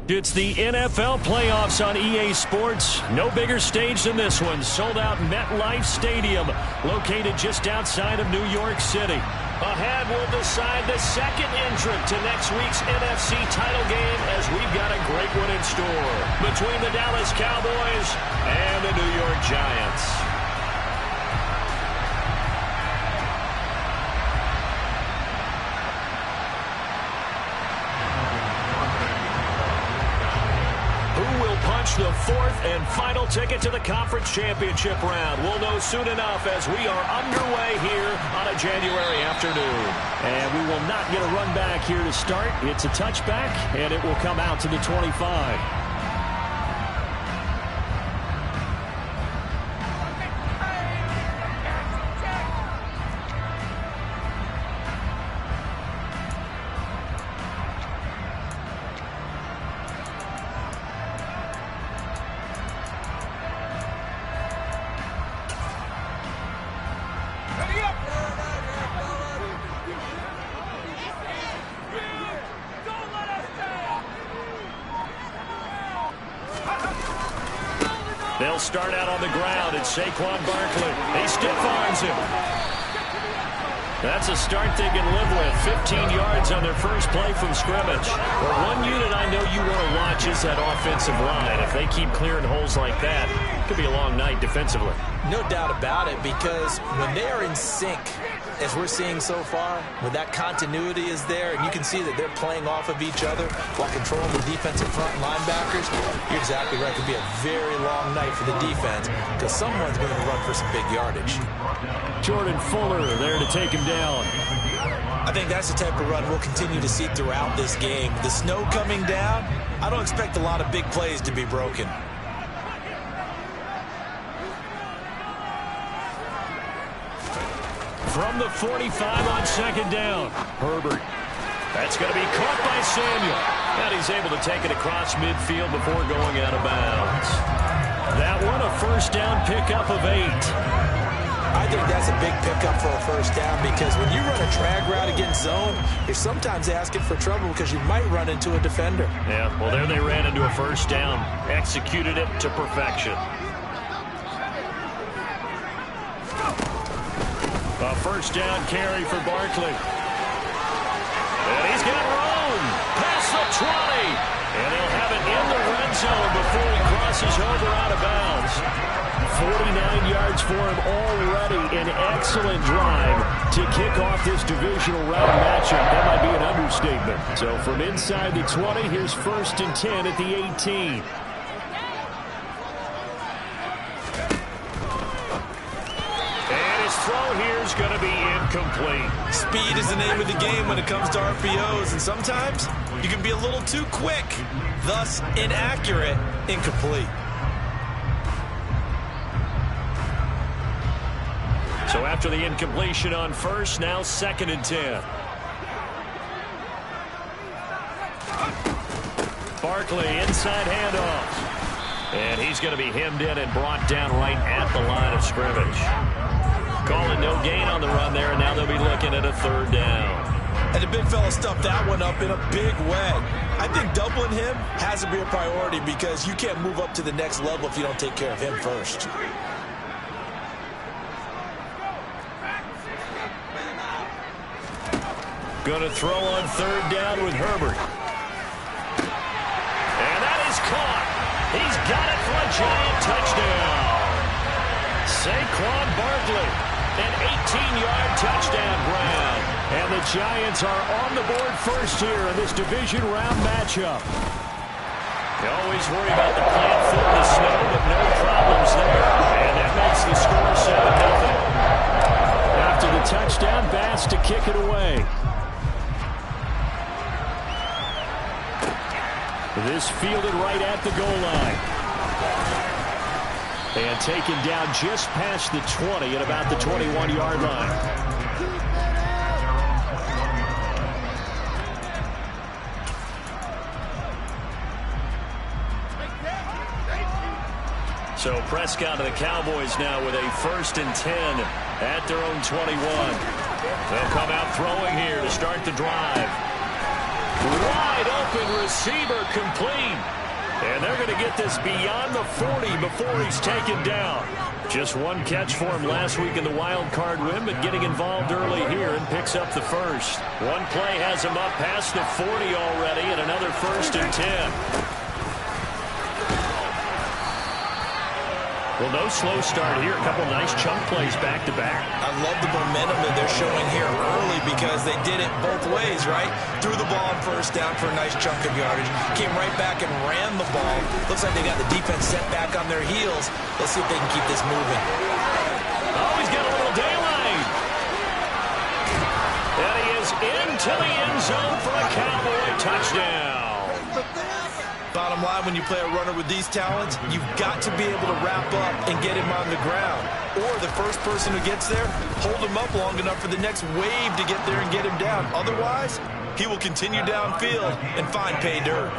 It's the NFL playoffs on EA Sports. No bigger stage than this one. Sold out MetLife Stadium, located just outside of New York City. Ahead, we'll decide the second entrant to next week's NFC title game, as we've got a great one in store between the Dallas Cowboys and the New York Giants. The fourth and final ticket to the conference championship round. We'll know soon enough as we are underway here on a January afternoon. And we will not get a run back here to start. It's a touchback, and it will come out to the 25. They'll start out on the ground. It's Saquon Barkley. He stiff arms him. That's a start they can live with. 15 yards on their first play from scrimmage. Well, one unit I know you want to watch is that offensive line. If they keep clearing holes like that, it could be a long night defensively. No doubt about it, because when they are in sync, as we're seeing so far, when that continuity is there, and you can see that they're playing off of each other while controlling the defensive front linebackers, you're exactly right. It could be a very long night for the defense, because someone's going to run for some big yardage. Jordan Fuller there to take him down. I think that's the type of run we'll continue to see throughout this game. The snow coming down, I don't expect a lot of big plays to be broken. From the 45 on second down. Herbert. That's going to be caught by Samuel. And he's able to take it across midfield before going out of bounds. That one, a first down pickup of 8. I think that's a big pickup for a first down, because when you run a drag route against zone, you're sometimes asking for trouble because you might run into a defender. Yeah, well, there they ran into a first down. Executed it to perfection. A first down carry for Barkley. And he's got room past the 20. And he'll have it in the red zone before he crosses over out of bounds. 49 yards for him already. An excellent drive to kick off this divisional round matchup. That might be an understatement. So from inside the 20, here's 1st and 10 at the 18. Throw here is going to be incomplete. Speed is the name of the game when it comes to RPOs, and sometimes you can be a little too quick, thus inaccurate, incomplete. So after the incompletion on first, now 2nd and 10. Barkley inside handoff. And he's going to be hemmed in and brought down right at the line of scrimmage. Calling no gain on the run there, and now they'll be looking at a 3rd down. And the big fella stuffed that one up in a big way. I think doubling him has to be a priority, because you can't move up to the next level if you don't take care of him first. Going to throw on 3rd down with Herbert. And that is caught. He's got it for a giant touchdown. Saquon Barkley. An 18-yard touchdown grab. And the Giants are on the board first here in this division round matchup. You always worry about the plant foot in the snow, but no problems there. And that makes the score 7-0. After the touchdown, Bass to kick it away. This fielded right at the goal line. And taken down just past the 20 at about the 21-yard line. So Prescott and the Cowboys now with a 1st and 10 at their own 21. They'll come out throwing here to start the drive. Wide open receiver complete. And they're going to get this beyond the 40 before he's taken down. Just one catch for him last week in the wild card win, but getting involved early here and picks up the first. One play has him up past the 40 already, and another 1st and 10. Well, no slow start here. A couple nice chunk plays back-to-back. I love the momentum that they're showing here early because they did it both ways, right? Threw the ball on 1st down for a nice chunk of yardage. Came right back and ran the ball. Looks like they got the defense set back on their heels. Let's see if they can keep this moving. Oh, he's got a little daylight. And he is into the end zone for a Cowboy touchdown. Bottom line, when you play a runner with these talents, you've got to be able to wrap up and get him on the ground. Or the first person who gets there, hold him up long enough for the next wave to get there and get him down. Otherwise, he will continue downfield and find pay dirt.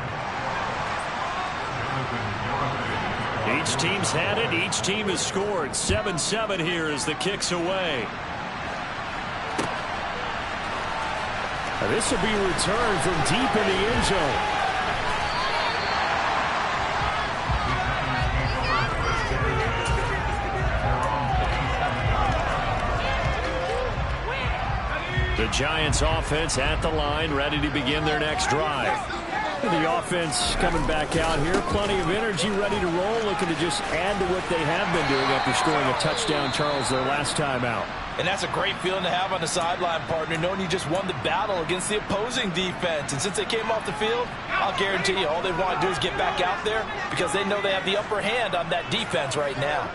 Each team's had it. Each team has scored. 7-7 here as the kick's away. Now this will be returned from deep in the end zone. The Giants offense at the line, ready to begin their next drive. The offense coming back out here, plenty of energy, ready to roll, looking to just add to what they have been doing after scoring a touchdown, Charles, their last time out. And that's a great feeling to have on the sideline, partner, knowing you just won the battle against the opposing defense. And since they came off the field, I'll guarantee you all they want to do is get back out there because they know they have the upper hand on that defense right now.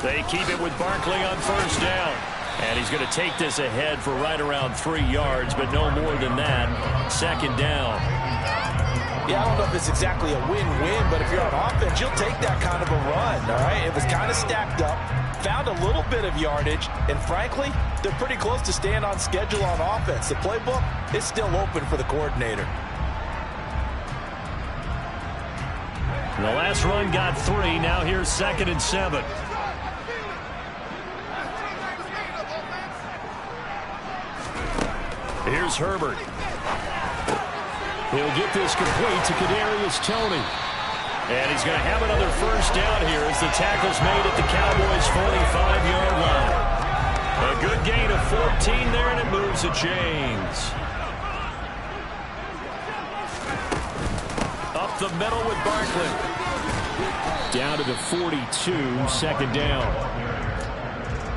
They keep it with Barkley on 1st down. And he's going to take this ahead for right around 3 yards, but no more than that. 2nd down. Yeah, I don't know if it's exactly a win-win, but if you're on offense, you'll take that kind of a run, all right? It was kind of stacked up, found a little bit of yardage, and frankly, they're pretty close to staying on schedule on offense. The playbook is still open for the coordinator. The last run got 3. Now here's 2nd and 7. Here's Herbert. He'll get this complete to Kadarius Toney. And he's going to have another 1st down here as the tackle's made at the Cowboys' 45-yard line. A good gain of 14 there, and it moves the chains. Up the middle with Barkley. Down to the 42, 2nd down.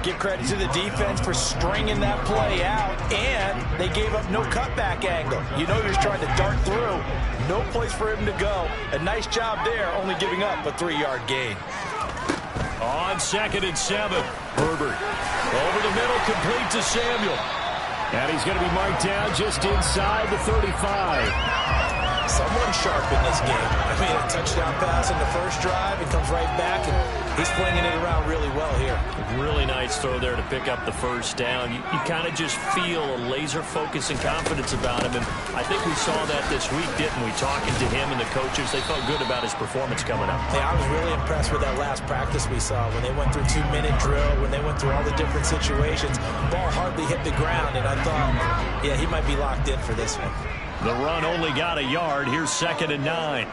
Give credit to the defense for stringing that play out, and they gave up no cutback angle. You know you're trying to dart through. No place for him to go. A nice job there, only giving up a 3-yard gain. On 2nd and 7, Herbert. Over the middle, complete to Samuel. And he's going to be marked down just inside the 35. Someone sharp in this game. I mean, a touchdown pass in the 1st drive. It comes right back, and he's flinging it around really well here. Really nice throw there to pick up the 1st down. You kind of just feel a laser focus and confidence about him, and I think we saw that this week, didn't we? Talking to him and the coaches, they felt good about his performance coming up. Yeah, I was really impressed with that last practice we saw when they went through 2-minute drill, when they went through all the different situations. Ball hardly hit the ground, and I thought, yeah, he might be locked in for this one. The run only got a yard. Here's 2nd and 9.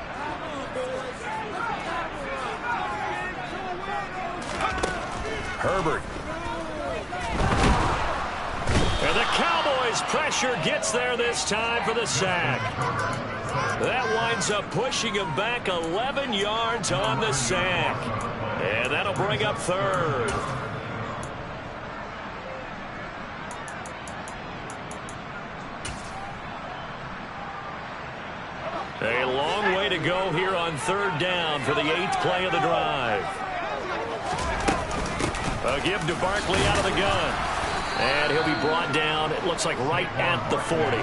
Herbert. And the Cowboys pressure gets there this time for the sack. That winds up pushing him back 11 yards on the sack. And that'll bring up 3rd. A long way to go here on 3rd down for the 8th play of the drive. A give to Barkley out of the gun. And he'll be brought down, it looks like right at the 40.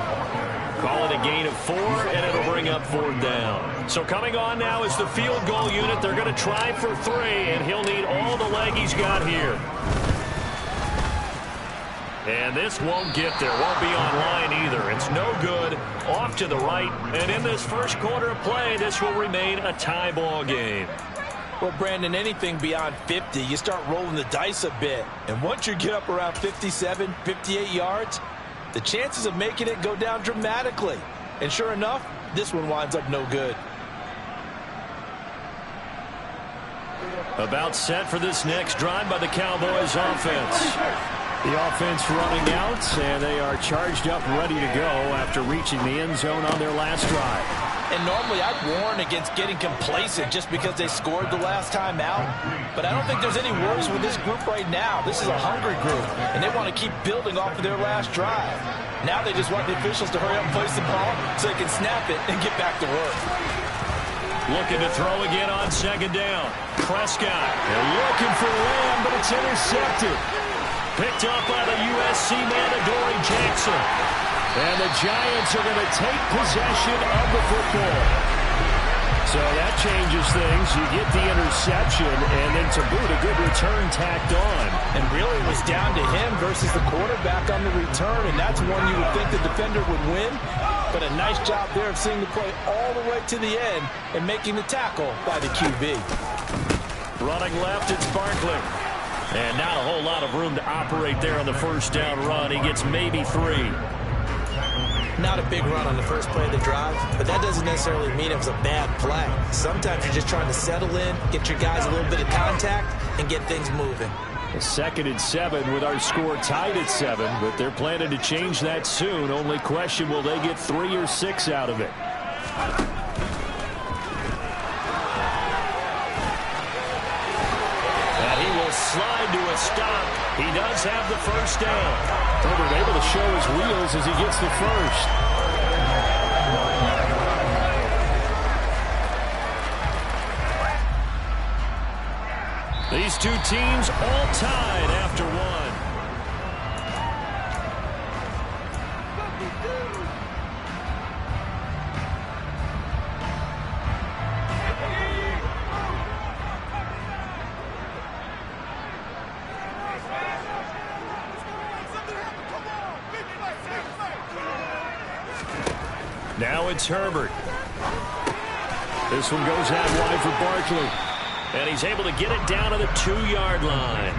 Call it a gain of 4, and it'll bring up 4th down. So coming on now is the field goal unit. They're going to try for 3, and he'll need all the leg he's got here. And this won't get there, won't be online either. It's no good, off to the right. And in this 1st quarter of play, this will remain a tie ball game. Well, Brandon, anything beyond 50, you start rolling the dice a bit. And once you get up around 57, 58 yards, the chances of making it go down dramatically. And sure enough, this one winds up no good. About set for this next drive by the Cowboys offense. The offense running out, and they are charged up, ready to go after reaching the end zone on their last drive. And normally I'd warn against getting complacent just because they scored the last time out. But I don't think there's any worries with this group right now. This is a hungry group, and they want to keep building off of their last drive. Now they just want the officials to hurry up and place the ball so they can snap it and get back to work. Looking to throw again on second down. Prescott. They're looking for Lamb, but it's intercepted. Picked up by the USC man, Adoree Jackson. And the Giants are going to take possession of the football. So that changes things. You get the interception, and then to boot, a good return tacked on. And really it was down to him versus the quarterback on the return, and that's one you would think the defender would win. But a nice job there of seeing the play all the way to the end and making the tackle by the QB. Running left, it's Barkley. And not a whole lot of room to operate there on the first down run. He gets maybe 3. Not a big run on the first play of the drive, but that doesn't necessarily mean it was a bad play. Sometimes you're just trying to settle in, get your guys a little bit of contact, and get things moving. A 2nd and 7 with our score tied at 7, but they're planning to change that soon. Only question, will they get 3 or 6 out of it? Slide to a stop. He does have the first down. Herbert able to show his wheels as he gets the first. These two teams all tied after one. Now it's Herbert. This one goes out wide for Barkley. And he's able to get it down to the 2-yard line.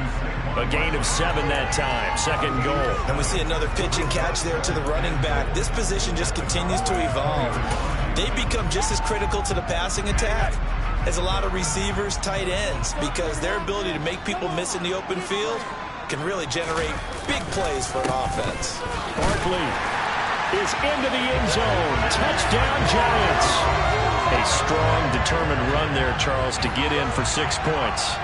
A gain of 7 that time. 2nd goal. And we see another pitch and catch there to the running back. This position just continues to evolve. They become just as critical to the passing attack as a lot of receivers, tight ends, because their ability to make people miss in the open field can really generate big plays for an offense. Barkley is into the end zone. Touchdown, Giants. A strong, determined run there, Charles, to get in for 6 points.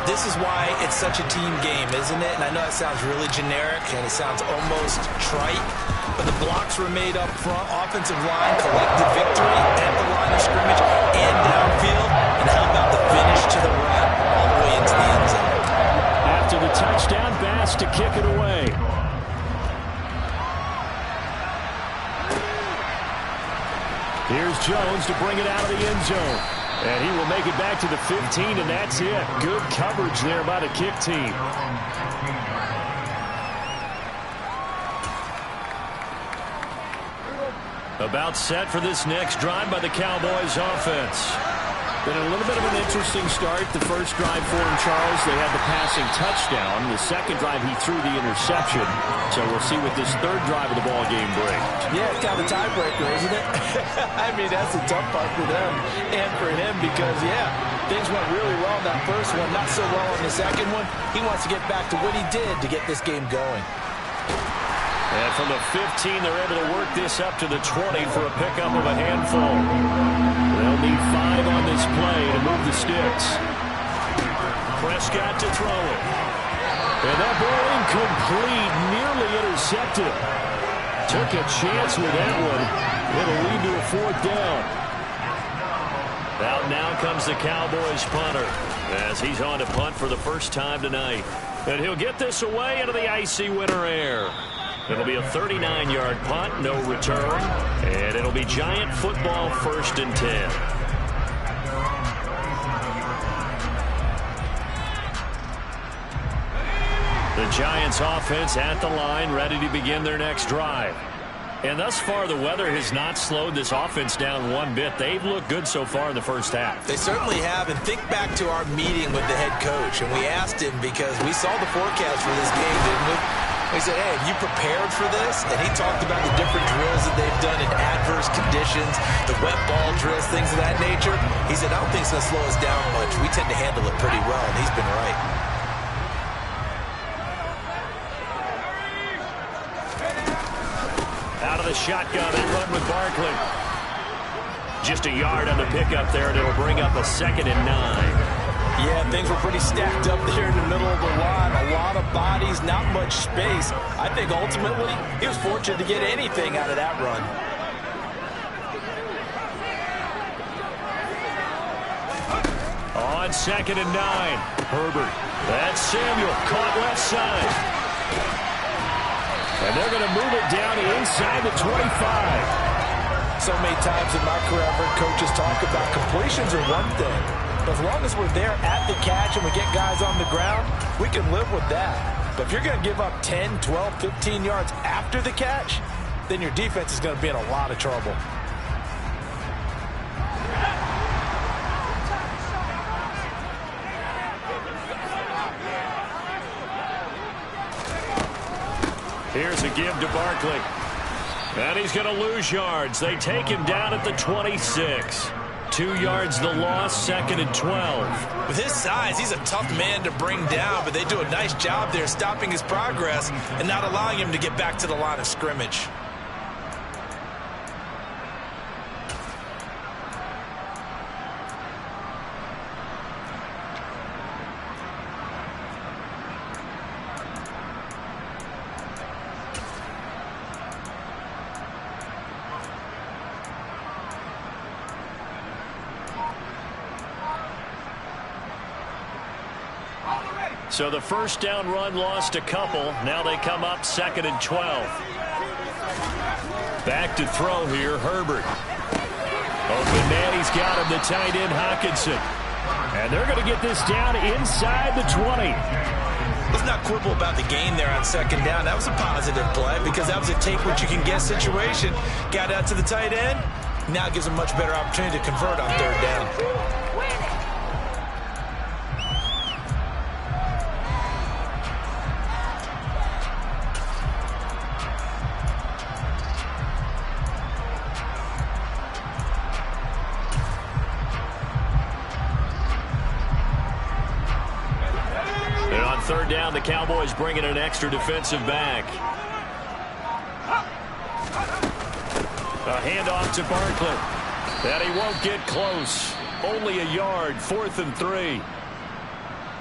This is why it's such a team game, isn't it? And I know it sounds really generic and it sounds almost trite, but the blocks were made up front. Offensive line collected victory at the line of scrimmage and downfield. And how about the finish to the run all the way into the end zone? After the touchdown, Bass to kick it away. Here's Jones to bring it out of the end zone. And he will make it back to the 15, and that's it. Good coverage there by the kick team. About set for this next drive by the Cowboys offense. Been a little bit of an interesting start. The first drive for him, Charles, they had the passing touchdown. The second drive, he threw the interception. So we'll see what this third drive of the ball game brings. Yeah, it's kind of a tiebreaker, isn't it? I mean, that's the tough part for them and for him because, yeah, things went really well in that first one, not so well on the second one. He wants to get back to what he did to get this game going. And from the 15, they're able to work this up to the 20 for a pickup of a handful. They'll need 5 on this play to move the sticks. Prescott to throw it. And that ball incomplete, nearly intercepted. Took a chance with that one. It'll lead to a 4th down. Out now comes the Cowboys punter as he's on to punt for the first time tonight. And he'll get this away into the icy winter air. It'll be a 39-yard punt, no return, and it'll be Giant football 1st and 10. The Giants offense at the line, ready to begin their next drive. And thus far, the weather has not slowed this offense down one bit. They've looked good so far in the first half. They certainly have. And think back to our meeting with the head coach. And we asked him because we saw the forecast for this game, didn't we? He said, hey, have you prepared for this? And he talked about the different drills that they've done in adverse conditions, the wet ball drills, things of that nature. He said, I don't think it's going to slow us down much. We tend to handle it pretty well, and he's been right. Out of the shotgun, they run with Barkley. Just a yard on the pickup there, and it'll bring up a 2nd and 9. Yeah, things were pretty stacked up there in the middle of the line. A lot of bodies, not much space. I think ultimately he was fortunate to get anything out of that run. On 2nd and 9, Herbert. That's Samuel, caught left side. And they're going to move it down inside the 25. So many times in my career, I've heard coaches talk about completions are one thing. But as long as we're there at the catch and we get guys on the ground, we can live with that. But if you're going to give up 10, 12, 15 yards after the catch, then your defense is going to be in a lot of trouble. Here's a give to Barkley. And he's going to lose yards. They take him down at the 26. 2 yards the loss, 2nd and 12. With his size, he's a tough man to bring down, but they do a nice job there stopping his progress and not allowing him to get back to the line of scrimmage. So the first down run lost a couple. Now they come up 2nd and 12. Back to throw here, Herbert. Open man, he's got him, the tight end, Hockenson. And they're going to get this down inside the 20. Let's not quibble about the gain there on 2nd down. That was a positive play because that was a take-what-you-can-get situation. Got out to the tight end. Now it gives them a much better opportunity to convert on 3rd down. Third down, the Cowboys bringing an extra defensive back. A handoff to Barkley. And he won't get close. Only a yard, 4th and 3.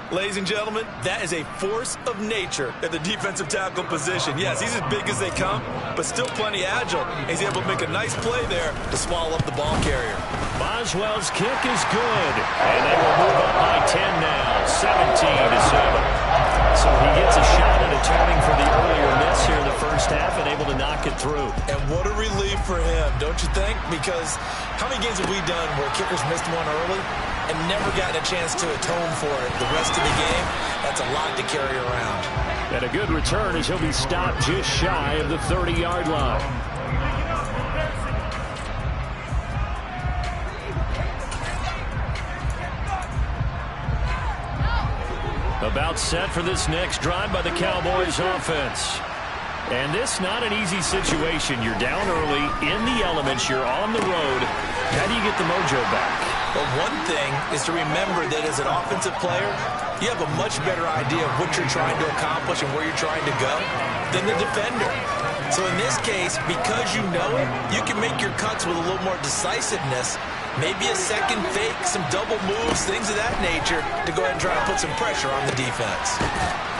Ladies and gentlemen, that is a force of nature at the defensive tackle position. Yes, he's as big as they come, but still plenty agile. He's able to make a nice play there to swallow up the ball carrier. Boswell's kick is good. And they will move up by 10 now, 17-7. So he gets a shot at atoning for the earlier miss here in the first half and able to knock it through. And what a relief for him, don't you think? Because how many games have we done where kickers missed one early and never gotten a chance to atone for it the rest of the game? That's a lot to carry around. And a good return as he'll be stopped just shy of the 30-yard line. About set for this next drive by the Cowboys offense. And this not an easy situation. You're down early, in the elements, you're on the road. How do you get the mojo back? Well, one thing is to remember that as an offensive player, you have a much better idea of what you're trying to accomplish and where you're trying to go than the defender. So in this case, because you know it, you can make your cuts with a little more decisiveness. Maybe a second fake, some double moves, things of that nature to go ahead and try to put some pressure on the defense.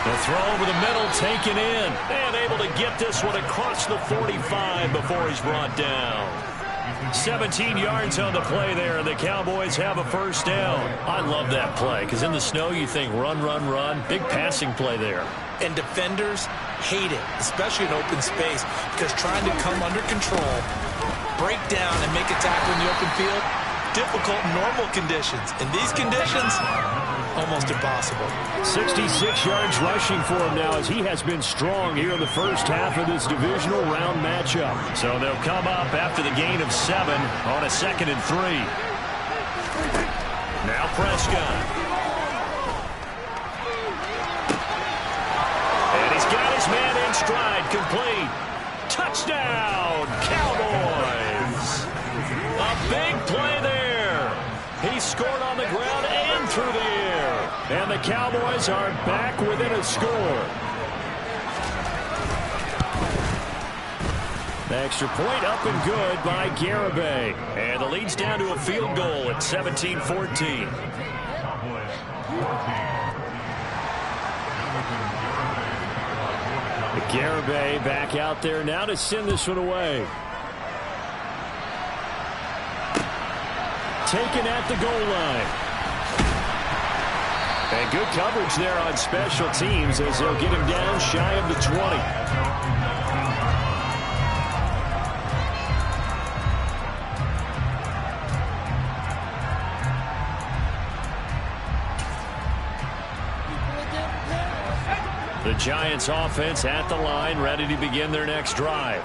The throw over the middle taken in and able to get this one across the 45 before he's brought down. 17 yards on the play there, and the Cowboys have a first down. I love that play because in the snow you think run, run, run. Big passing play there. And defenders hate it, especially in open space, because trying to come under control, break down, and make a tackle in the open field, difficult in normal conditions. In these conditions, almost impossible. 66 yards rushing for him now as he has been strong here in the first half of this divisional round matchup. So they'll come up after the gain of 7 on a 2nd and 3. Now Prescott. And he's got his man in stride, complete. Touchdown, Cowboys. A big play there. He scored on the ground and through the air. And the Cowboys are back within a score. The extra point up and good by Garibay. And the lead's down to a field goal at 17-14. Garibay back out there now to send this one away. Taken at the goal line. And good coverage there on special teams as they'll get him down shy of the 20. The Giants offense at the line, ready to begin their next drive.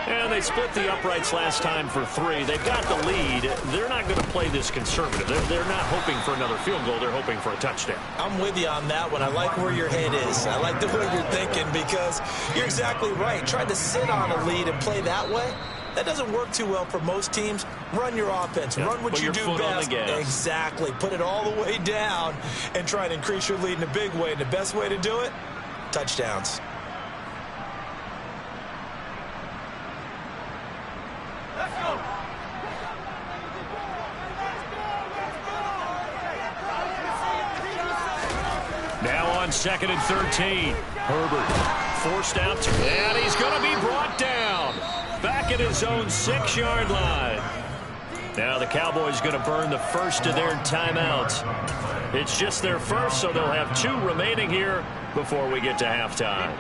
And they split the uprights last time for 3. They've got the lead. They're not going to play this conservative. They're not hoping for another field goal. They're hoping for a touchdown. I'm with you on that one. I like where your head is. I like the way you're thinking because you're exactly right. Trying to sit on a lead and play that way, that doesn't work too well for most teams. Run your offense. Run what you do best. Exactly. Put it all the way down and try to increase your lead in a big way. And the best way to do it, touchdowns. Now on 2nd and 13. Herbert forced out, and he's going to be brought down. Back at his own 6-yard line. Now the Cowboys going to burn the first of their timeouts. It's just their first, so they'll have 2 remaining here before we get to halftime.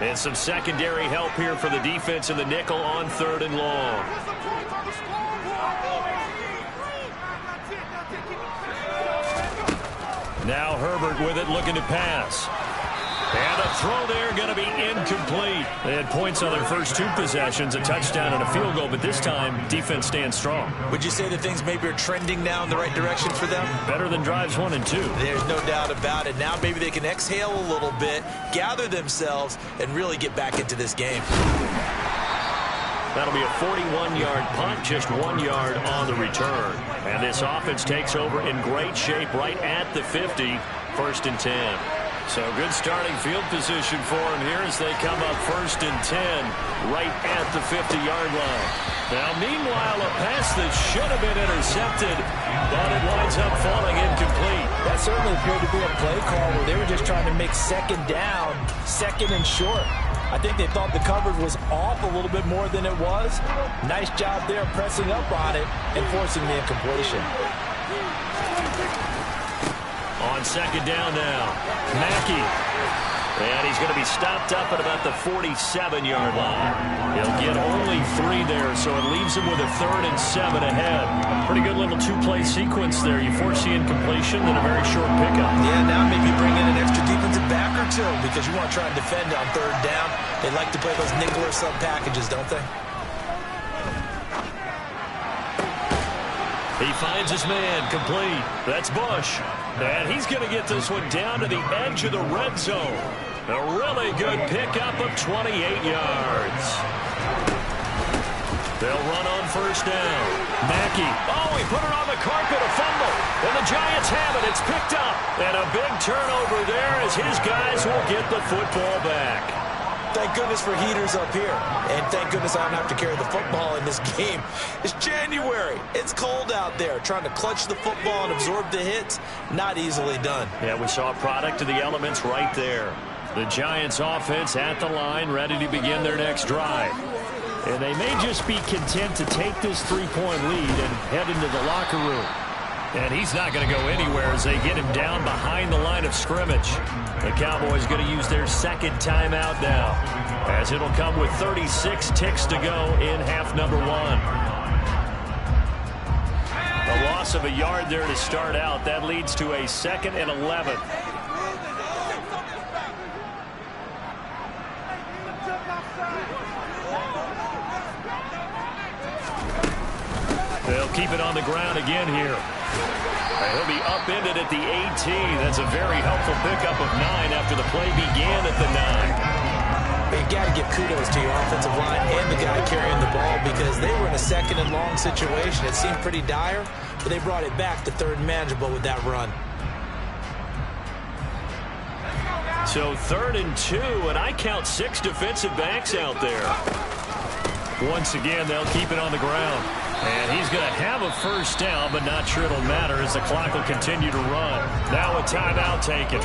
And some secondary help here for the defense in the nickel on 3rd and long. Now Herbert with it, looking to pass. And a throw there going to be incomplete. They had points on their first 2 possessions, a touchdown and a field goal, but this time defense stands strong. Would you say that things maybe are trending now in the right direction for them? Better than drives 1 and 2. There's no doubt about it. Now maybe they can exhale a little bit, gather themselves, and really get back into this game. That'll be a 41-yard punt, just 1 yard on the return. And this offense takes over in great shape right at the 50, 1st and 10. So good starting field position for them here as they come up 1st and 10 right at the 50-yard line. Now, meanwhile, a pass that should have been intercepted, but it winds up falling incomplete. That certainly appeared to be a play call where they were just trying to make 2nd down, 2nd and short. I think they thought the coverage was off a little bit more than it was. Nice job there pressing up on it and forcing the incompletion. On 2nd down now, Mackey. And he's going to be stopped up at about the 47-yard line. He'll get only 3 there, so it leaves him with a 3rd and 7 ahead. Pretty good little 2-play sequence there. You force the incompletion, then a very short pickup. Yeah, now maybe bring in an extra defensive back or 2 because you want to try and defend on 3rd down. They like to play those nickel or sub packages, don't they? He finds his man, complete. That's Bush. And he's going to get this one down to the edge of the red zone. A really good pickup of 28 yards. They'll run on 1st down. Mackey. Oh, he put it on the carpet, a fumble. And the Giants have it. It's picked up. And a big turnover there as his guys will get the football back. Thank goodness for heaters up here. And thank goodness I don't have to carry the football in this game. It's January. It's cold out there. Trying to clutch the football and absorb the hits, not easily done. Yeah, we saw a product of the elements right there. The Giants offense at the line, ready to begin their next drive. And they may just be content to take this 3-point lead and head into the locker room. And he's not going to go anywhere as they get him down behind the line of scrimmage. The Cowboys going to use their 2nd timeout now, as it'll come with 36 ticks to go in half number 1. A loss of a yard there to start out. That leads to a 2nd and 11. They'll keep it on the ground again here. And he'll be upended at the 18. That's a very helpful pickup of 9 after the play began at the 9. You got to give kudos to your offensive line and the guy carrying the ball because they were in a second and long situation. It seemed pretty dire, but they brought it back to third and manageable with that run. So 3rd and 2, and I count 6 defensive backs out there. Once again, they'll keep it on the ground. And he's going to have a first down, but not sure it'll matter as the clock will continue to run. Now a timeout taken.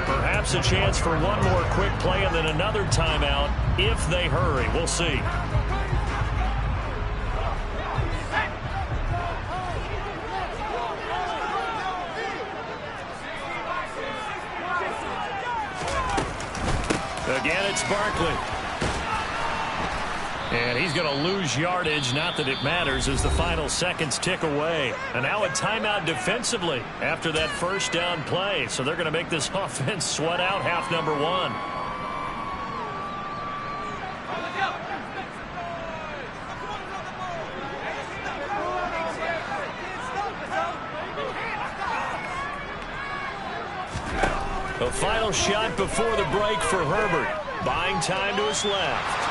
Perhaps a chance for one more quick play and then another timeout if they hurry. We'll see. Again, it's Barkley. And he's going to lose yardage, not that it matters, as the final seconds tick away. And now a timeout defensively after that first down play. So they're going to make this offense sweat out half number 1. The final shot before the break for Herbert. Buying time to his left.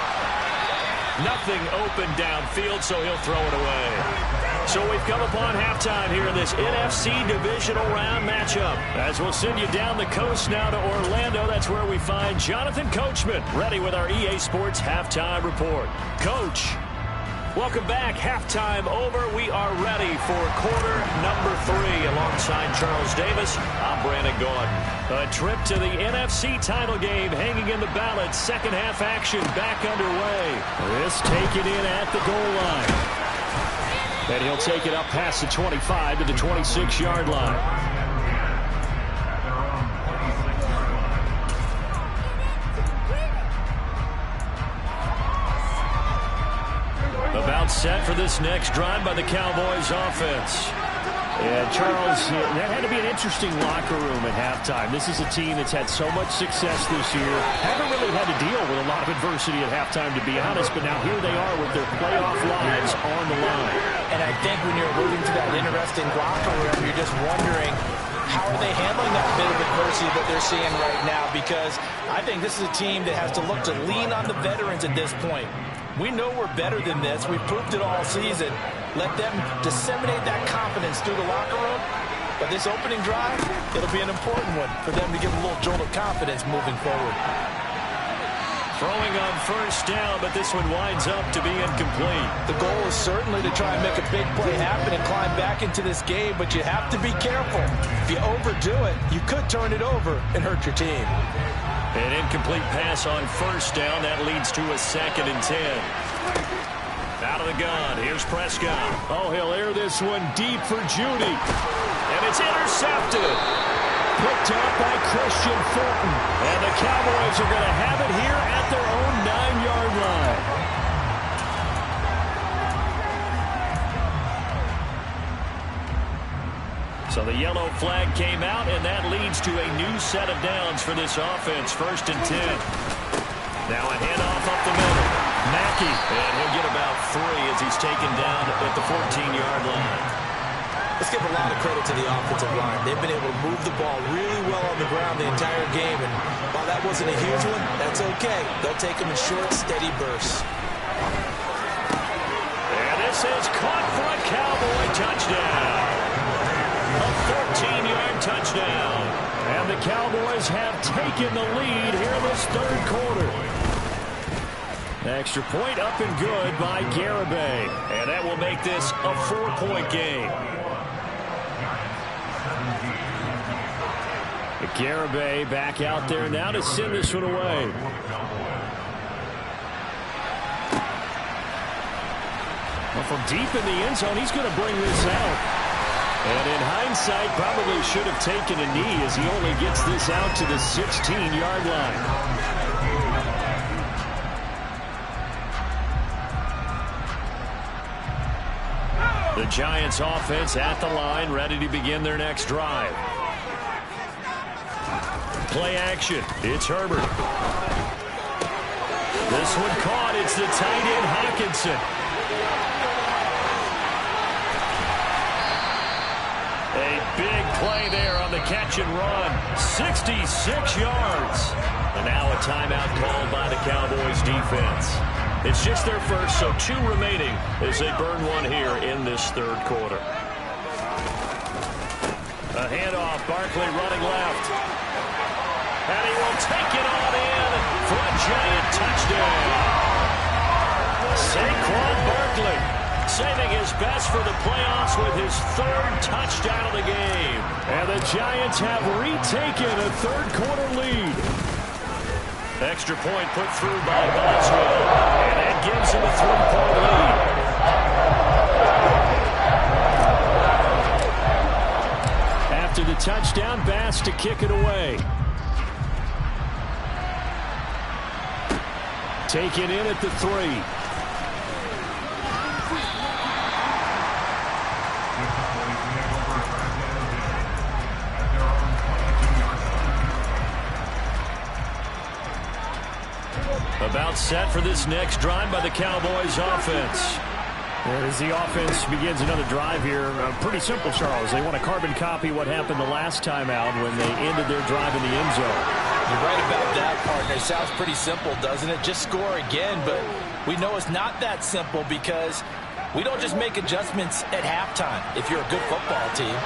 Nothing open downfield, so he'll throw it away. So we've come upon halftime here in this NFC divisional round matchup. As we'll send you down the coast now to Orlando, that's where we find Jonathan Coachman ready with our EA Sports halftime report. Coach, welcome back. Halftime over. We are ready for quarter number 3 alongside Charles Davis. I'm Brandon Gordon. A trip to the NFC title game hanging in the balance. Second half action back underway. This taken in at the goal line. And he'll take it up past the 25 to the 26-yard line. About set for this next drive by the Cowboys offense. Yeah, Charles, that had to be an interesting locker room at halftime. This is a team that's had so much success this year. Haven't really had to deal with a lot of adversity at halftime, to be honest, but now here they are with their playoff lives on the line. And I think when you're alluding to that interesting locker room, you're just wondering, how are they handling that bit of adversity that they're seeing right now? Because I think this is a team that has to look to lean on the veterans at this point. We know we're better than this. We've proved it all season. Let them disseminate that confidence through the locker room. But this opening drive, it'll be an important one for them to give a little jolt of confidence moving forward. Throwing on first down, but this one winds up to be incomplete. The goal is certainly to try and make a big play happen and climb back into this game, but you have to be careful. If you overdo it, you could turn it over and hurt your team. An incomplete pass on first down. That leads to a 2nd and 10. Out of the gun. Here's Prescott. Oh, he'll air this one deep for Judy. And it's intercepted. Picked up by Christian Fulton. And the Cowboys are going to have it here at their own 9-yard line. So the yellow flag came out, and that leads to a new set of downs for this offense. 1st and 10. Now a handoff up the middle. Mackey, and he'll get about 3 as he's taken down at the 14-yard line. Let's give a lot of credit to the offensive line. They've been able to move the ball really well on the ground the entire game, and while that wasn't a huge one, that's okay. They'll take them in short, steady bursts. And this is caught for a Cowboy touchdown. A 14-yard touchdown. And the Cowboys have taken the lead here in this 3rd quarter. Extra point up and good by Garibay. And that will make this a 4-point game. Garibay back out there now to send this one away. Well, from deep in the end zone, he's going to bring this out. And in hindsight, probably should have taken a knee as he only gets this out to the 16-yard line. The Giants offense at the line, ready to begin their next drive. Play action. It's Herbert. This one caught. It's the tight end, Hawkinson. catch and run. 66 yards. And now a timeout called by the Cowboys defense. It's just their first, so 2 remaining as they burn one here in this third quarter. A handoff, Barkley running left. And he will take it on in for a giant touchdown. Saquon Barkley saving his best for the playoffs with his 3rd touchdown of the game. And the Giants have retaken a third-quarter lead. Extra point put through by Boswell. And that gives him a 3-point lead. After the touchdown, Bass to kick it away. Taken in at the 3. About set for this next drive by the Cowboys offense. As the offense begins another drive here, pretty simple, Charles. They want to carbon copy what happened the last time out when they ended their drive in the end zone. You're right about that, partner. It sounds pretty simple, doesn't it? Just score again, but we know it's not that simple because we don't just make adjustments at halftime if you're a good football team.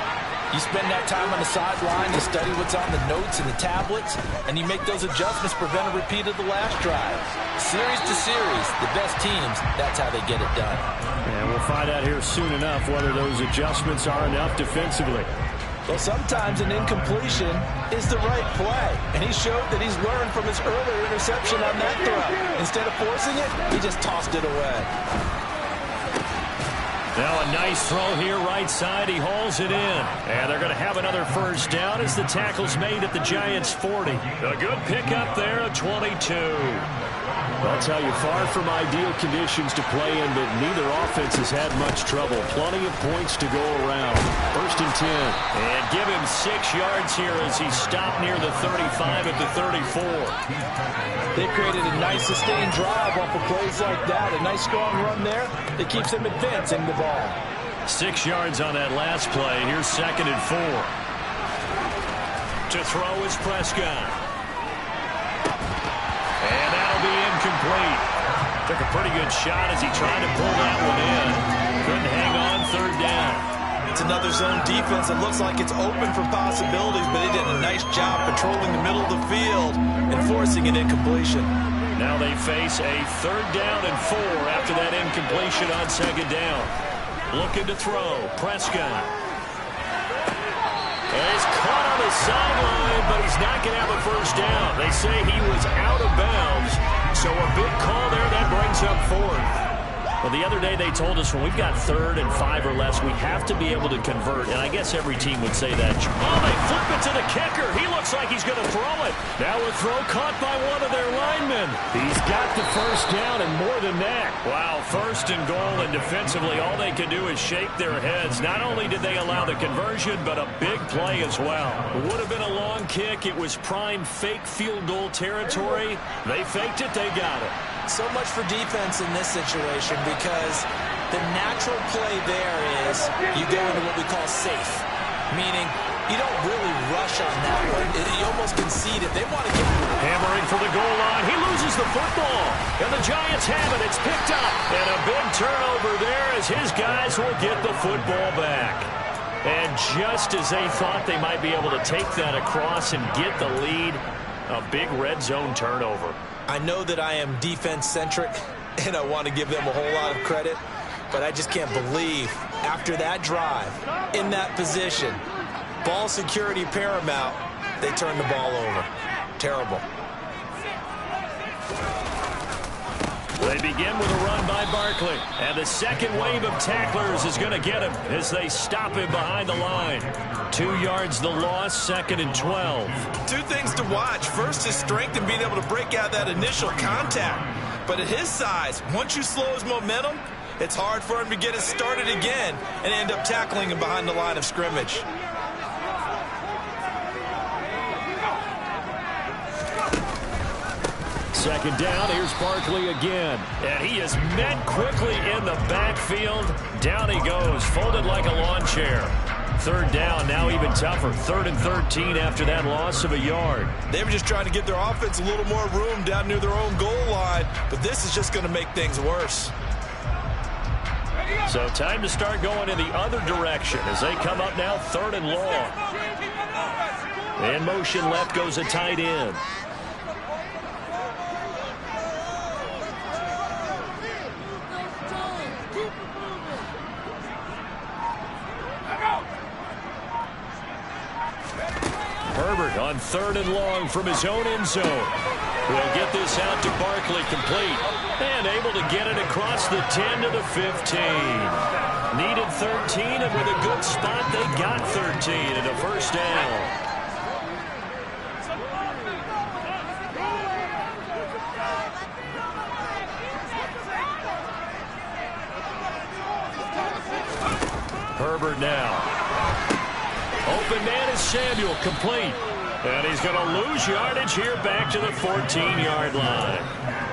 You spend that time on the sideline, you study what's on the notes and the tablets, and you make those adjustments to prevent a repeat of the last drive. Series to series, the best teams, that's how they get it done. And we'll find out here soon enough whether those adjustments are enough defensively. Well, sometimes an incompletion is the right play, and he showed that he's learned from his earlier interception on that throw. Instead of forcing it, he just tossed it away. Now a nice throw here right side. He hauls it in. And they're going to have another first down as the tackle's made at the Giants' 40. A good pickup there, a 22. I'll tell you, far from ideal conditions to play in, but neither offense has had much trouble. Plenty of points to go around. 1st and 10. And give him 6 yards here as he stopped near the 35 at the 34. They created a nice sustained drive off of plays like that. A nice strong run there that keeps them advancing the ball. 6 yards on that last play. Here's 2nd and 4. To throw is Prescott. And that'll be incomplete. Took a pretty good shot as he tried to pull that one in. Couldn't hang on, 3rd down. It's another zone defense that looks like it's open for possibilities, but they did a nice job patrolling the middle of the field and forcing an incompletion. Now they face a 3rd down and 4 after that incompletion on 2nd down. Looking to throw, Prescott. And he's caught on the sideline, but he's not going to have a first down. They say he was out of bounds, so a big call there that brings up 4th. Well, the other day they told us when we've got 3rd and 5 or less, we have to be able to convert, and I guess every team would say that. Oh, they flip it to the kicker. He looks like he's going to throw it. Now a throw caught by one of their linemen. He's got the first down and more than that. Wow, 1st and goal, and defensively all they can do is shake their heads. Not only did they allow the conversion, but a big play as well. It would have been a long kick. It was prime fake field goal territory. They faked it. They got it. So much for defense in this situation because the natural play there is you go into what we call safe, meaning you don't really rush on that one. You almost concede it. They want to get hammering for the goal line. He loses the football, and the Giants have it. It's picked up, and a big turnover there as his guys will get the football back. And just as they thought they might be able to take that across and get the lead, a big red zone turnover. I know that I am defense-centric, and I want to give them a whole lot of credit, but I just can't believe after that drive, in that position, ball security paramount, they turn the ball over. Terrible. They begin with a run by Barkley, and the second wave of tacklers is going to get him as they stop him behind the line. 2 yards the loss, 2nd and 12. 2 things to watch. First, his strength and being able to break out that initial contact. But at his size, once you slow his momentum, it's hard for him to get it started again and end up tackling him behind the line of scrimmage. Second down, here's Barkley again. And he is met quickly in the backfield. Down he goes, folded like a lawn chair. third down now even tougher. 3rd and 13 after that loss of a yard. They were just trying to give their offense a little more room down near their own goal line, but this is just going to make things worse. So time to start going in the other direction as they come up now 3rd and long. In motion left goes a tight end. Herbert on 3rd and long from his own end zone. Will get this out to Barkley, complete. And able to get it across the 10 to the 15. Needed 13, and with a good spot, they got 13 and a first down. Herbert now. Open man is Samuel, complete. And he's going to lose yardage here back to the 14-yard line.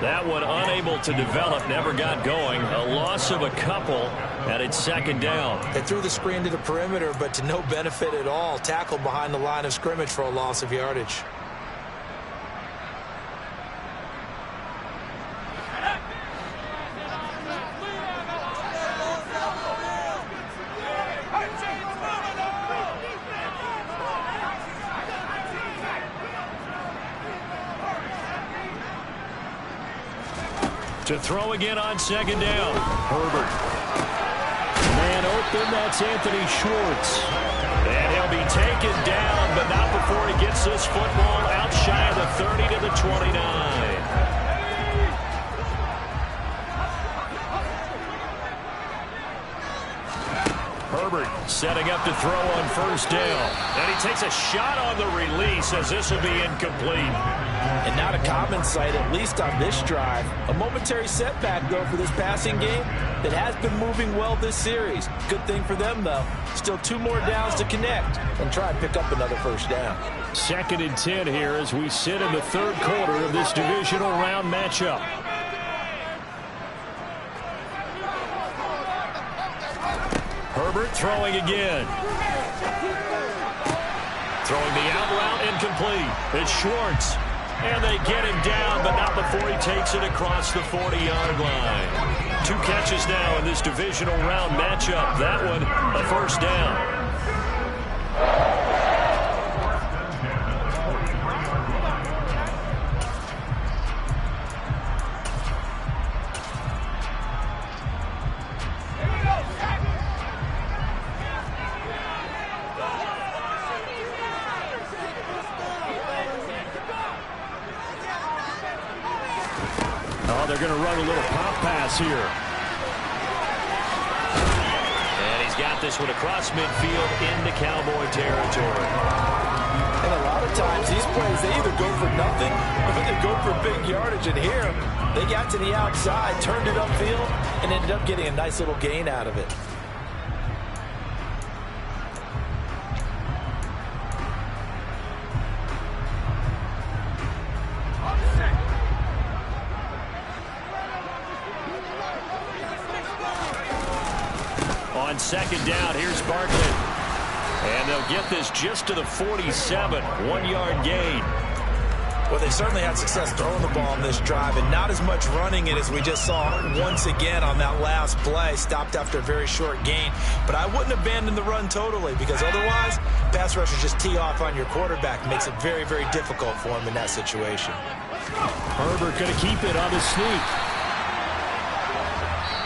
That one unable to develop, never got going. A loss of a couple, and it's 2nd down. They threw the screen to the perimeter, but to no benefit at all. Tackled behind the line of scrimmage for a loss of yardage. To throw again on 2nd down. Herbert. Man open, that's Anthony Schwartz. And he'll be taken down, but not before he gets this football out shy of the 30 to the 29. Herbert setting up to throw on 1st down. And he takes a shot on the release as this will be incomplete. And not a common sight, at least on this drive. A momentary setback, though, for this passing game that has been moving well this series. Good thing for them, though. Still 2 more downs to connect and try and pick up another 1st down. 2nd and 10 here as we sit in the 3rd quarter of this divisional round matchup. Herbert throwing again. Throwing the out route incomplete. It's Schwartz. And they get him down, but not before he takes it across the 40-yard line. 2 catches now in this divisional round matchup. That one, a 1st down. They're going to run a little pop pass here. And he's got this one across midfield into Cowboy territory. And a lot of times these plays, they either go for nothing or they go for big yardage. And here, they got to the outside, turned it upfield, and ended up getting a nice little gain out of it. On 2nd down, here's Barkley. And they'll get this just to the 47, 1-yard gain. Well, they certainly had success throwing the ball on this drive and not as much running it as we just saw once again on that last play. Stopped after a very short gain. But I wouldn't abandon the run totally because otherwise, pass rushers just tee off on your quarterback. Makes it very, very difficult for him in that situation. Herbert going to keep it on the sneak.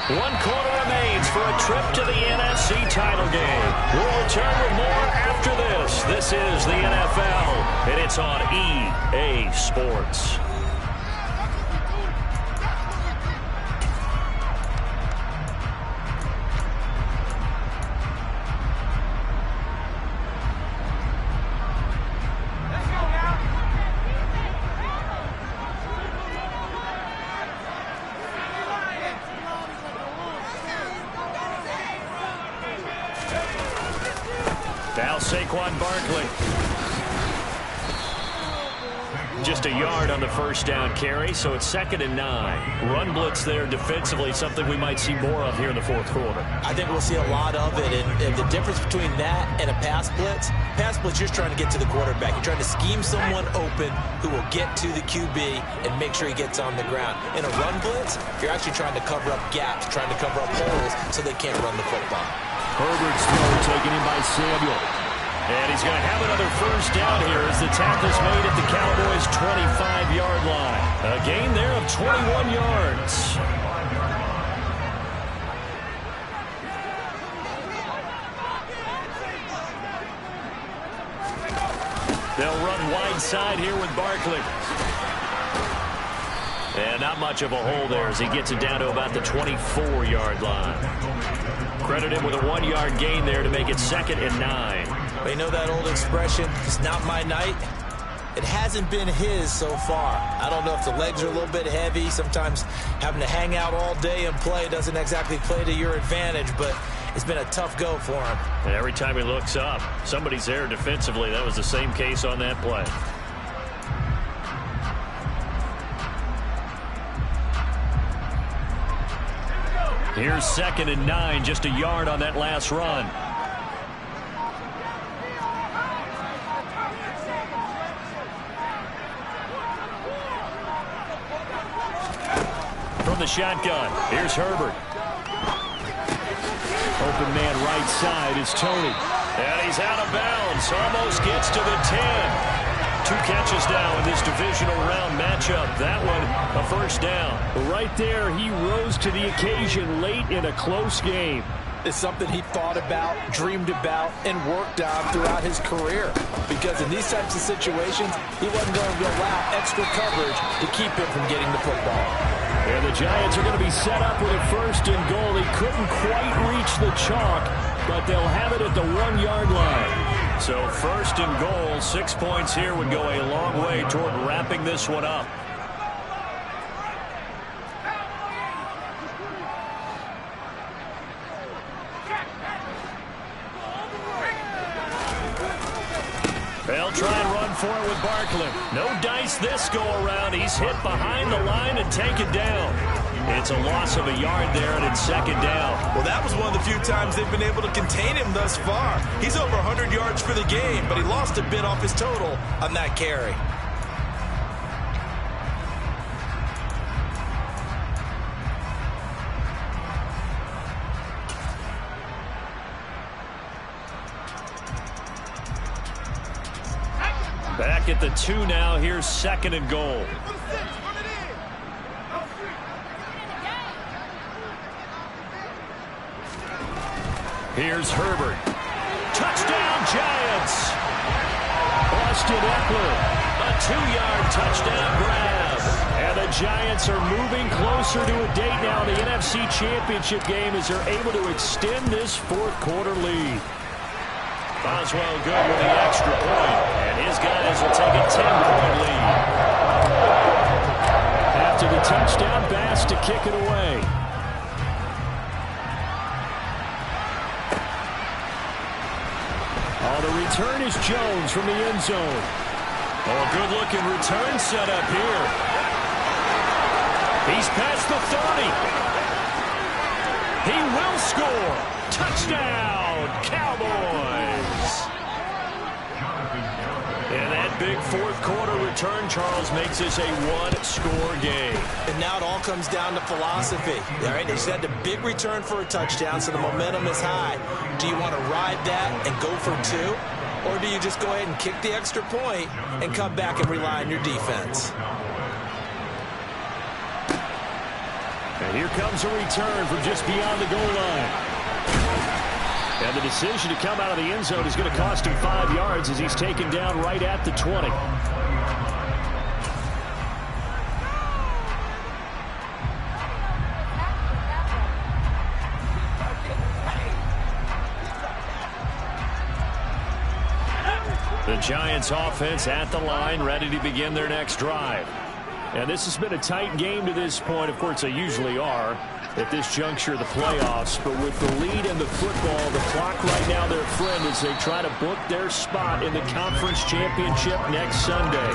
1 quarter remains for a trip to the NFC title game. We'll return with more after this. This is the NFL, and it's on EA Sports. Now Saquon Barkley. Just a yard on the first down carry, so it's 2nd and 9. Run blitz there defensively, something we might see more of here in the fourth quarter. I think we'll see a lot of it, and the difference between that and a pass blitz, you're trying to get to the quarterback. You're trying to scheme someone open who will get to the QB and make sure he gets on the ground. In a run blitz, you're actually trying to cover up gaps, trying to cover up holes so they can't run the football. Herbert's throw taken in by Samuel. And he's going to have another first down here as the tackle's made at the Cowboys' 25-yard line. A gain there of 21 yards. They'll run wide side here with Barkley. And not much of a hole there as he gets it down to about the 24-yard line. Credit him with a 1-yard gain there to make it 2nd and 9. But you know that old expression, it's not my night? It hasn't been his so far. I don't know if the legs are a little bit heavy. Sometimes having to hang out all day and play doesn't exactly play to your advantage, but it's been a tough go for him. And every time he looks up, somebody's there defensively. That was the same case on that play. Here's 2nd and 9, just a yard on that last run. From the shotgun, here's Herbert. Open man right side is Tony. And he's out of bounds, almost gets to the 10. 2 catches now in this divisional round matchup. That one, a first down. Right there, he rose to the occasion late in a close game. It's something he thought about, dreamed about, and worked on throughout his career. Because in these types of situations, he wasn't going to allow extra coverage to keep him from getting the football. And the Giants are going to be set up with a 1st and goal. He couldn't quite reach the chalk, but they'll have it at the 1-yard line. So 1st and goal, 6 points here would go a long way toward wrapping this one up. They'll try and run for it with Barkley. No dice this go around. He's hit behind the line and taken down. It's a loss of a yard there, and it's 2nd down. Well, that was one of the few times they've been able to contain him thus far. He's over 100 yards for the game, but he lost a bit off his total on that carry. Back at the 2 now. Here's 2nd and goal. Here's Herbert. Touchdown, Giants! Austin Eckler, a 2-yard touchdown grab. And the Giants are moving closer to a date now in the NFC Championship game as they're able to extend this 4th quarter lead. Boswell good with the extra point, and his guys will take a 10-point lead. After the touchdown, Bass to kick it away. Oh, the return is Jones from the end zone. Oh, a good-looking return set up here. He's past the 30. He will score. Touchdown, Cowboys. And that big 4th quarter return, Charles, makes this a 1-score game. And now it all comes down to philosophy. All right, they just had a big return for a touchdown, so the momentum is high. Do you want to ride that and go for 2? Or do you just go ahead and kick the extra point and come back and rely on your defense? And here comes a return from just beyond the goal line. And the decision to come out of the end zone is going to cost him 5 yards as he's taken down right at the 20. The Giants offense at the line, ready to begin their next drive. And this has been a tight game to this point. Of course, they usually are at this juncture of the playoffs. But with the lead in the football, the clock right now their friend as they try to book their spot in the conference championship next Sunday.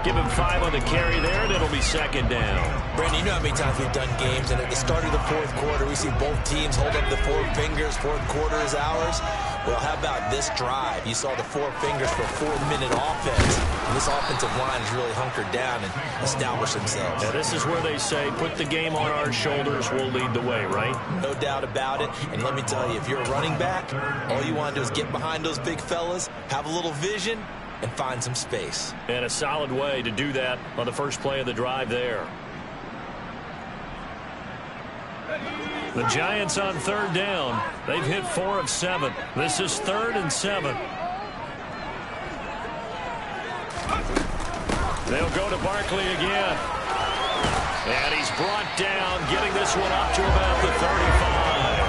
Give him 5 on the carry there, and it'll be second down. Brandon, you know how many times we've done games, and at the start of the fourth quarter, we see both teams hold up the 4 fingers, fourth quarter is ours. Well, how about this drive? You saw the 4 fingers for a 4-minute offense. And this offensive line has really hunkered down and established themselves. Now, this is where they say, put the game on our shoulders, we'll lead the way, right? No doubt about it. And let me tell you, if you're a running back, all you want to do is get behind those big fellas, have a little vision, and find some space. And a solid way to do that on the first play of the drive there. The Giants on third down. They've hit 4 of 7. This is 3rd and 7. They'll go to Barkley again. And he's brought down, getting this one up to about the 35.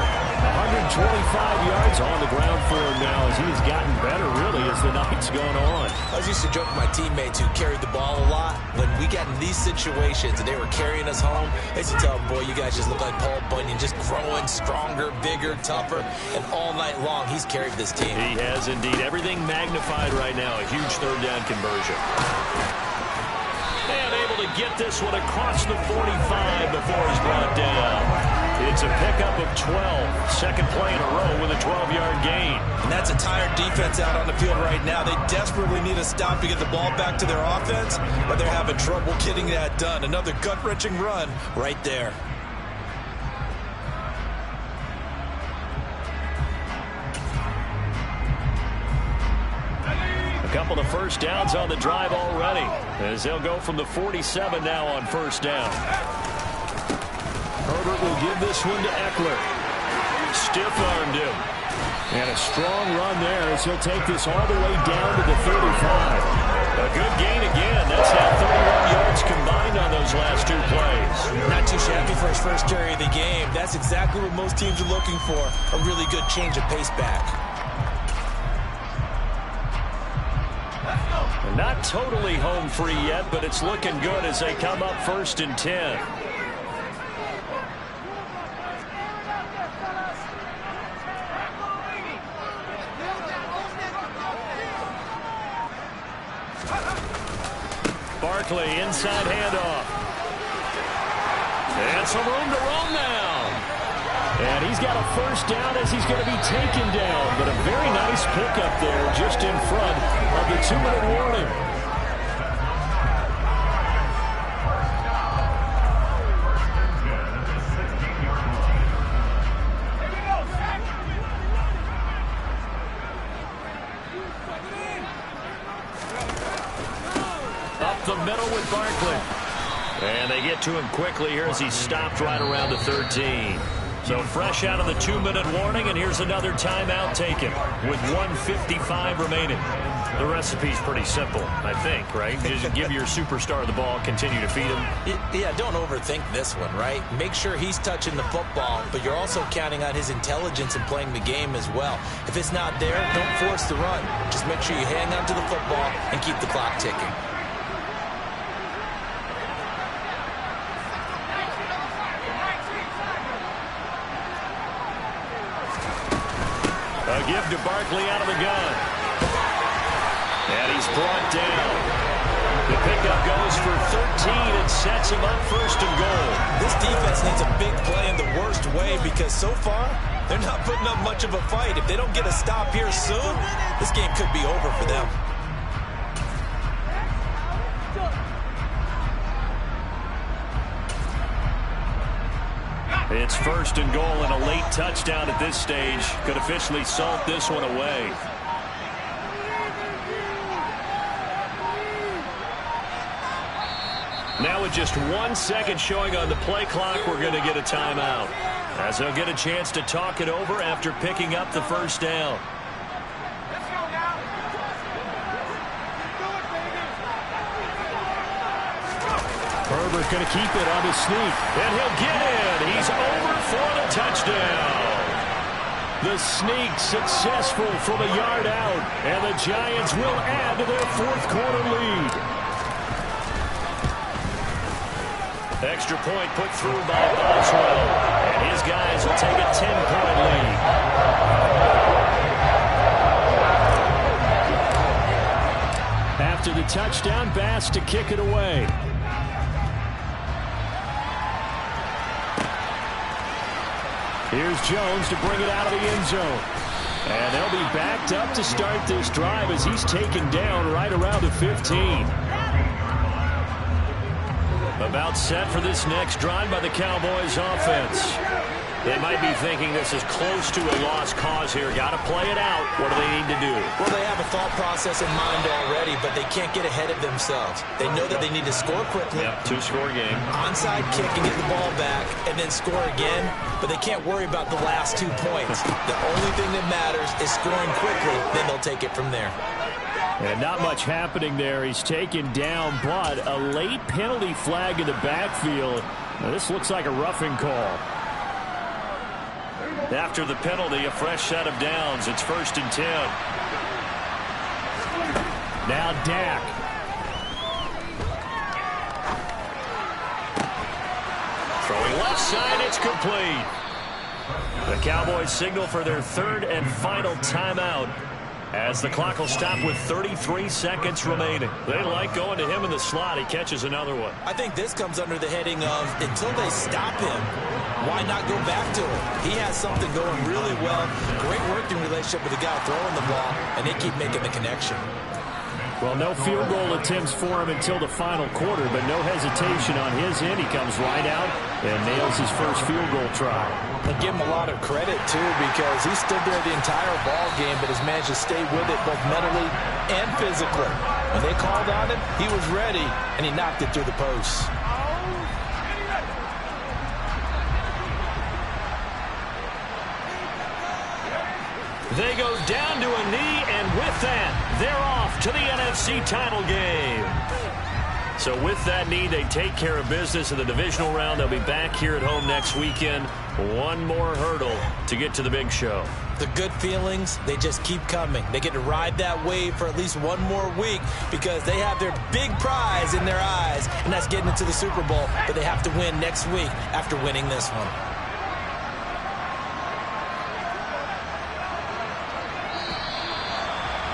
125 yards on the ground for him now as he's gotten better, really, as the night's gone on. I used to joke with my teammates who carried the ball a lot. When we got in these situations and they were carrying us home, I used to tell them, boy, you guys just look like Paul Bunyan, just growing stronger, bigger, tougher. And all night long, he's carried this team. He has indeed. Everything magnified right now. A huge third down conversion. And able to get this one across the 45 before he's brought down. It's a pickup of 12. Second play in a row with a 12-yard gain. And that's a tired defense out on the field right now. They desperately need a stop to get the ball back to their offense, but they're having trouble getting that done. Another gut-wrenching run right there. A couple of first downs on the drive already, as they'll go from the 47 now on first down. Herbert will give this one to Eckler. Stiff-armed him. And a strong run there as he'll take this all the way down to the 35. A good gain again. That's now 31 yards combined on those last 2 plays. Not too shabby for his first carry of the game. That's exactly what most teams are looking for. A really good change of pace back. Not totally home free yet, but it's looking good as they come up 1st and 10. Barkley, inside handoff. And some room to roam now. And he's got a first down as he's going to be taken down. But a very nice pickup there just in front of the 2-minute warning. Up the middle with Barkley. And they get to him quickly here as he's stopped right around the 13. So fresh out of the 2-minute warning, and here's another timeout taken with 1:55 remaining. The recipe's pretty simple, I think, right? Just give your superstar the ball, continue to feed him. Yeah, don't overthink this one, right? Make sure he's touching the football, but you're also counting on his intelligence in playing the game as well. If it's not there, don't force the run. Just make sure you hang on to the football and keep the clock ticking. A give to Barkley out of the gun. And he's brought down. The pickup goes for 13 and sets him up 1st and goal. This defense needs a big play in the worst way because so far, they're not putting up much of a fight. If they don't get a stop here soon, this game could be over for them. It's 1st and goal, and a late touchdown at this stage could officially salt this one away. Now with just 1 second showing on the play clock, we're going to get a timeout, as they'll get a chance to talk it over after picking up the first down. Herbert going to keep it on his sneak, and he'll get in. He's over for the touchdown. The sneak successful from a yard out, and the Giants will add to their 4th quarter lead. Extra point put through by Boswell, and his guys will take a 10-point lead. after the touchdown. Bass to kick it away. Here's Jones to bring it out of the end zone. And they'll be backed up to start this drive as he's taken down right around the 15. About set for this next drive by the Cowboys offense. They might be thinking this is close to a lost cause here. Got to play it out. What do they need to do? Well, they have a thought process in mind already, but they can't get ahead of themselves. They know that they need to score quickly. Yep, two-score game. Onside kick and get the ball back and then score again, but they can't worry about the last 2 points. The only thing that matters is scoring quickly, then they'll take it from there. And not much happening there. He's taken down, but a late penalty flag in the backfield. Now, this looks like a roughing call. After the penalty, a fresh set of downs. It's 1st and 10. Now Dak. Throwing left side, it's complete. The Cowboys signal for their 3rd and final timeout as the clock will stop with 33 seconds remaining. They like going to him in the slot. He catches another one. I think this comes under the heading of until they stop him, why not go back to him? He has something going really well. Great working relationship with the guy throwing the ball, and they keep making the connection. Well, no field goal attempts for him until the final quarter, but no hesitation on his end. He comes right out and nails his first field goal try. I give him a lot of credit, too, because he stood there the entire ball game, but has managed to stay with it both mentally and physically. When they called on him, he was ready, and he knocked it through the posts. They go down to a knee, and with that, they're off to the NFC title game. So with that knee, they take care of business in the divisional round. They'll be back here at home next weekend. One more hurdle to get to the big show. The good feelings, they just keep coming. They get to ride that wave for at least one more week because they have their big prize in their eyes, and that's getting into the Super Bowl, but they have to win next week after winning this one.